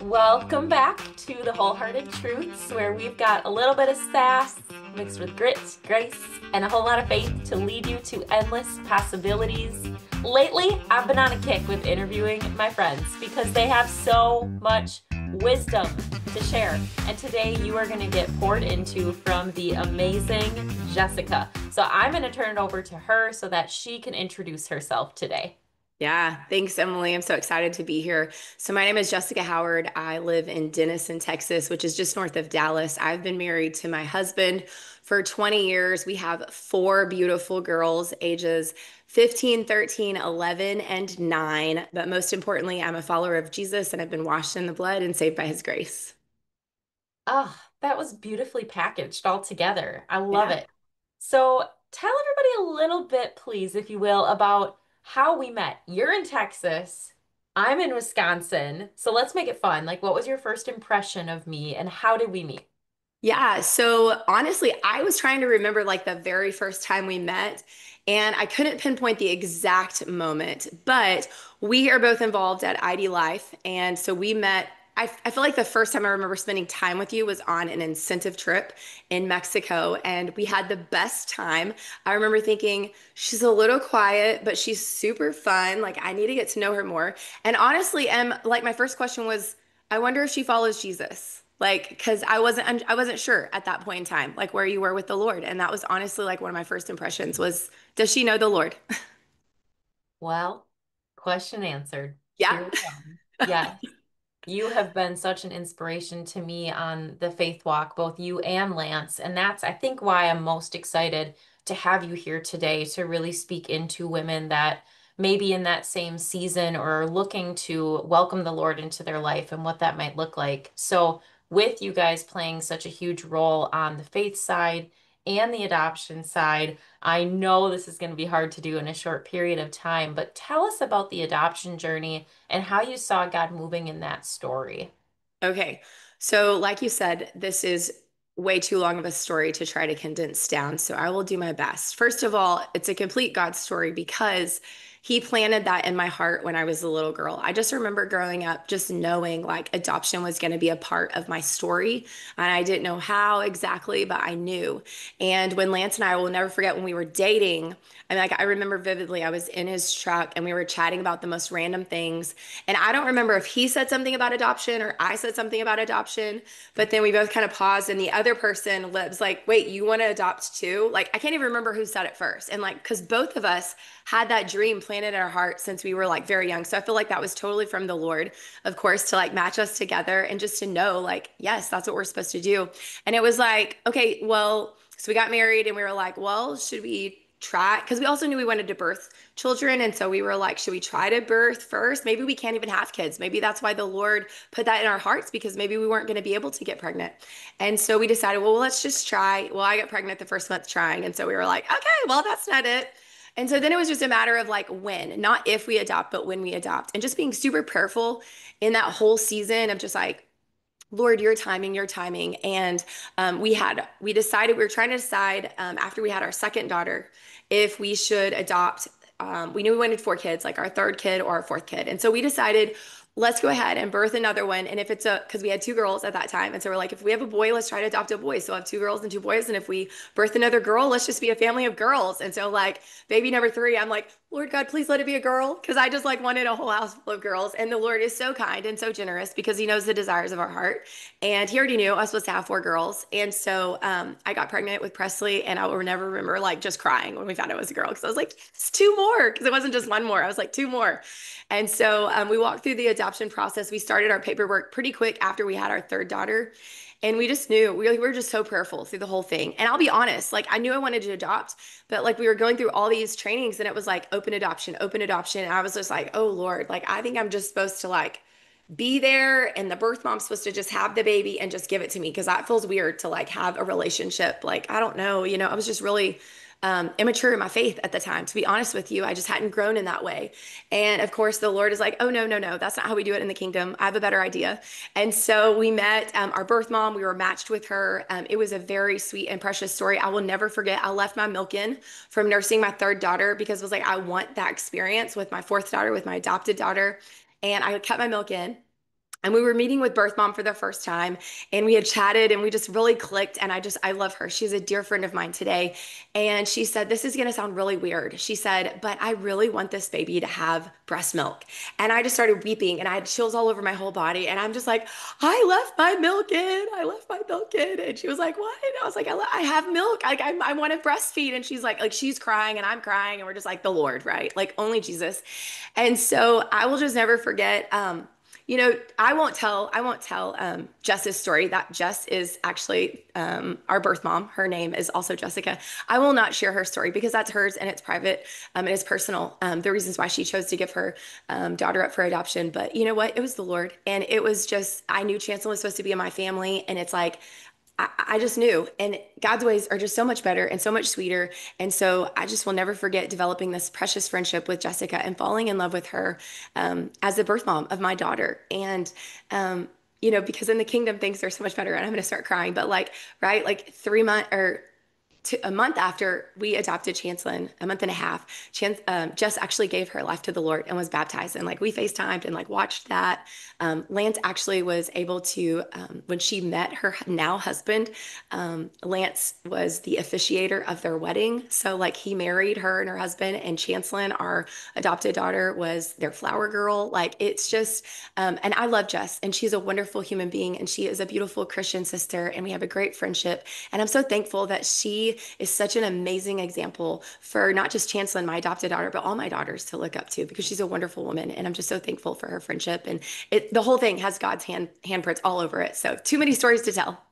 Welcome back to the Wholehearted Truths, where we've got a little bit of sass mixed with grit, grace, and a whole lot of faith to lead you to endless possibilities. Lately, I've been on a kick with interviewing my friends because they have so much wisdom to share. And today you are going to get poured into from the amazing Jessica. So I'm going to turn it over to her so that she can introduce herself today. Yeah, thanks, Emily. I'm so excited to be here. So, my name is Jessica Howard. I live in Denison, Texas, which is just north of Dallas. I've been married to my husband for 20 years. We have four beautiful girls, ages 15, 13, 11, and 9. But most importantly, I'm a follower of Jesus and I've been washed in the blood and saved by his grace. Oh, that was beautifully packaged all together. I love Yeah. it. So tell everybody a little bit, please, if you will, about how we met. You're in Texas. I'm in Wisconsin. So let's make it fun. Like, what was your first impression of me and how did we meet? Yeah, so honestly, I was trying to remember like the very first time we met, and I couldn't pinpoint the exact moment, but we are both involved at ID Life. And so we met. I feel like the first time I remember spending time with you was on an incentive trip in Mexico, and we had the best time. I remember thinking, she's a little quiet, but she's super fun. Like, I need to get to know her more. And honestly, like my first question was, I wonder if she follows Jesus. Like, because I wasn't sure at that point in time, like where you were with the Lord. And that was honestly like one of my first impressions was, does she know the Lord? Well, question answered. Yeah. Here we go. Yes. You have been such an inspiration to me on the faith walk, both you and Lance. And that's, I think, why I'm most excited to have you here today to really speak into women that may be in that same season or are looking to welcome the Lord into their life and what that might look like. So, with you guys playing such a huge role on the faith side and the adoption side, I know this is going to be hard to do in a short period of time, but tell us about the adoption journey and how you saw God moving in that story. Okay. So, like you said, this is way too long of a story to try to condense down. So, I will do my best. First of all, it's a complete God story because He planted that in my heart when I was a little girl. I just remember growing up just knowing like adoption was going to be a part of my story. And I didn't know how exactly, but I knew. And when Lance and I will never forget when we were dating, and like I remember vividly, I was in his truck and we were chatting about the most random things. And I don't remember if he said something about adoption or I said something about adoption, but then we both kind of paused and the other person was like, wait, you want to adopt too? Like, I can't even remember who said it first. And like, because both of us had that dream planted in our heart since we were like very young. So I feel like that was totally from the Lord, of course, to like match us together and just to know, like, yes, that's what we're supposed to do. And it was like, okay, well, so we got married and we were like, well, should we try? Because we also knew we wanted to birth children. And so we were like, should we try to birth first? Maybe we can't even have kids. Maybe that's why the Lord put that in our hearts because maybe we weren't going to be able to get pregnant. And so we decided, well, let's just try. Well, I got pregnant the first month trying. And so we were like, okay, well, that's not it. And so then it was just a matter of like when, not if we adopt, but when we adopt. And just being super prayerful in that whole season of just like, Lord, your timing, your timing. And we decided, we were trying to decide after we had our second daughter if we should adopt. We knew we wanted four kids, like our third kid or our fourth kid. And so we decided, let's go ahead and birth another one. And if it's because we had two girls at that time. And so we're like, if we have a boy, let's try to adopt a boy. So we'll have two girls and two boys. And if we birth another girl, let's just be a family of girls. And so, like, baby number three, I'm like, Lord God, please let it be a girl. Because I just like wanted a whole house full of girls. And the Lord is so kind and so generous because he knows the desires of our heart. And he already knew I was supposed to have four girls. And so I got pregnant with Presley. And I will never remember like just crying when we found out it was a girl. Because I was like, it's two more. Because it wasn't just one more. I was like, two more. And so we walked through the adoption process. We started our paperwork pretty quick after we had our third daughter. And we just knew we were just so prayerful through the whole thing. And I'll be honest, like I knew I wanted to adopt, but like we were going through all these trainings and it was like open adoption, open adoption. And I was just like, oh Lord, like I think I'm just supposed to like be there and the birth mom's supposed to just have the baby and just give it to me because that feels weird to like have a relationship. Like, I don't know, I was just really immature in my faith at the time. To be honest with you, I just hadn't grown in that way. And of course, the Lord is like, oh, no, no, no, that's not how we do it in the kingdom. I have a better idea. And so we met our birth mom. We were matched with her. It was a very sweet and precious story. I will never forget. I left my milk in from nursing my third daughter because it was like, I want that experience with my fourth daughter, with my adopted daughter. And I kept my milk in. And we were meeting with birth mom for the first time, and we had chatted and we just really clicked. And I love her. She's a dear friend of mine today. And she said, "This is going to sound really weird." She said, "But I really want this baby to have breast milk." And I just started weeping and I had chills all over my whole body. And I'm just like, "I left my milk in. I left my milk in." And she was like, "What?" And I was like, I have milk. I want to breastfeed." And she's like, she's crying and I'm crying. And we're just like, the Lord, right? Like only Jesus. And so I will just never forget. I won't tell Jess's story. That Jess is actually our birth mom. Her name is also Jessica. I will not share her story because that's hers and it's private and it's personal. The reasons why she chose to give her daughter up for adoption. But you know what? It was the Lord. And it was just, I knew Chancellor was supposed to be in my family. And it's like, I just knew. And God's ways are just so much better and so much sweeter. And so I just will never forget developing this precious friendship with Jessica and falling in love with her as the birth mom of my daughter. And, because in the kingdom things are so much better. And I'm going to start crying. But like, right, like 3 months or a month after we adopted Chancelyn, a month and a half, Jess actually gave her life to the Lord and was baptized. And like we FaceTimed and like watched that. Lance actually was able to, when she met her now husband, Lance was the officiator of their wedding. So like he married her and her husband, and Chancelyn, our adopted daughter, was their flower girl. Like it's just, and I love Jess, and she's a wonderful human being, and she is a beautiful Christian sister, and we have a great friendship. And I'm so thankful that she is such an amazing example for not just Chancellor, my adopted daughter, but all my daughters to look up to because she's a wonderful woman. And I'm just so thankful for her friendship. And the whole thing has God's handprints all over it. So too many stories to tell.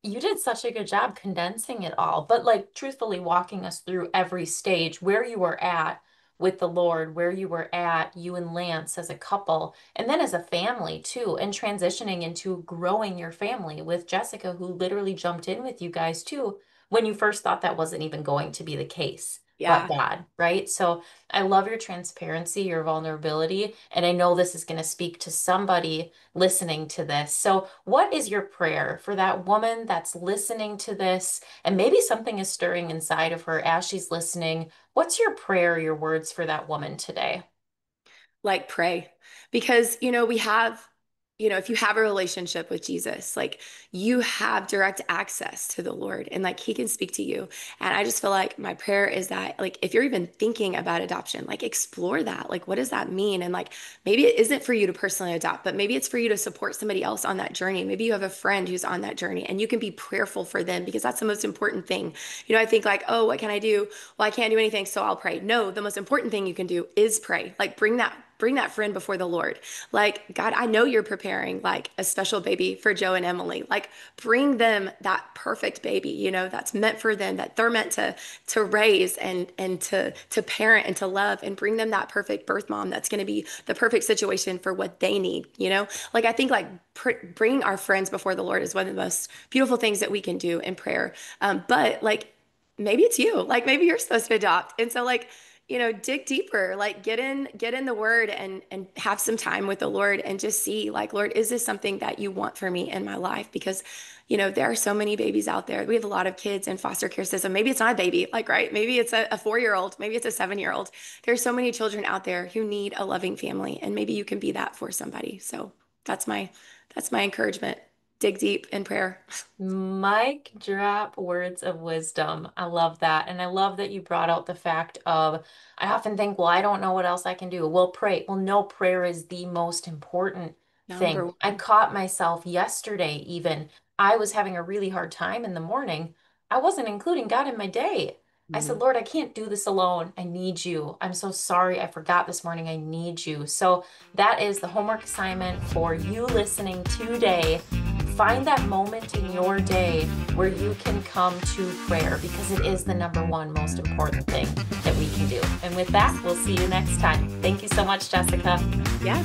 You did such a good job condensing it all, but like truthfully walking us through every stage where you were at with the Lord, where you were at, you and Lance as a couple, and then as a family too, and transitioning into growing your family with Jessica, who literally jumped in with you guys too when you first thought that wasn't even going to be the case. But Yeah. God, right? So I love your transparency, your vulnerability, and I know this is going to speak to somebody listening to this. So, what is your prayer for that woman that's listening to this? And maybe something is stirring inside of her as she's listening. What's your prayer, your words for that woman today? Like pray because we have if you have a relationship with Jesus, like you have direct access to the Lord and like he can speak to you. And I just feel like my prayer is that like if you're even thinking about adoption, like explore that. Like what does that mean? And like maybe it isn't for you to personally adopt, but maybe it's for you to support somebody else on that journey. Maybe you have a friend who's on that journey and you can be prayerful for them because that's the most important thing. I think like, "Oh, what can I do?" Well, I can't do anything, so I'll pray. No, the most important thing you can do is pray. Like bring that friend before the Lord. Like, God, I know you're preparing like a special baby for Joe and Emily. Like, bring them that perfect baby, that's meant for them, that they're meant to raise and to parent and to love, and bring them that perfect birth mom that's going to be the perfect situation for what they need. Like, I think like bringing our friends before the Lord is one of the most beautiful things that we can do in prayer. But like, maybe it's you. Like, maybe you're supposed to adopt, and so like dig deeper, like get in the word and have some time with the Lord and just see like, Lord, is this something that you want for me in my life? Because, there are so many babies out there. We have a lot of kids in foster care system. Maybe it's not a baby, like, right? Maybe it's a 4-year-old, maybe it's a 7-year-old. There's so many children out there who need a loving family, and maybe you can be that for somebody. So that's my that's my encouragement. Dig deep in prayer. Mic drop words of wisdom. I love that. And I love that you brought out the fact of, I often think, well, I don't know what else I can do. Well, pray. Well, no, prayer is the most important Number thing. I one. caught myself yesterday, even. I was having a really hard time in the morning. I wasn't including God in my day. I said, Mhm. Lord, I can't do this alone. I need you. I'm so sorry. I forgot this morning. I need you. So that is the homework assignment for you listening today. Find that moment in your day where you can come to prayer because it is the number one most important thing that we can do. And with that, we'll see you next time. Thank you so much, Jessica. Yeah.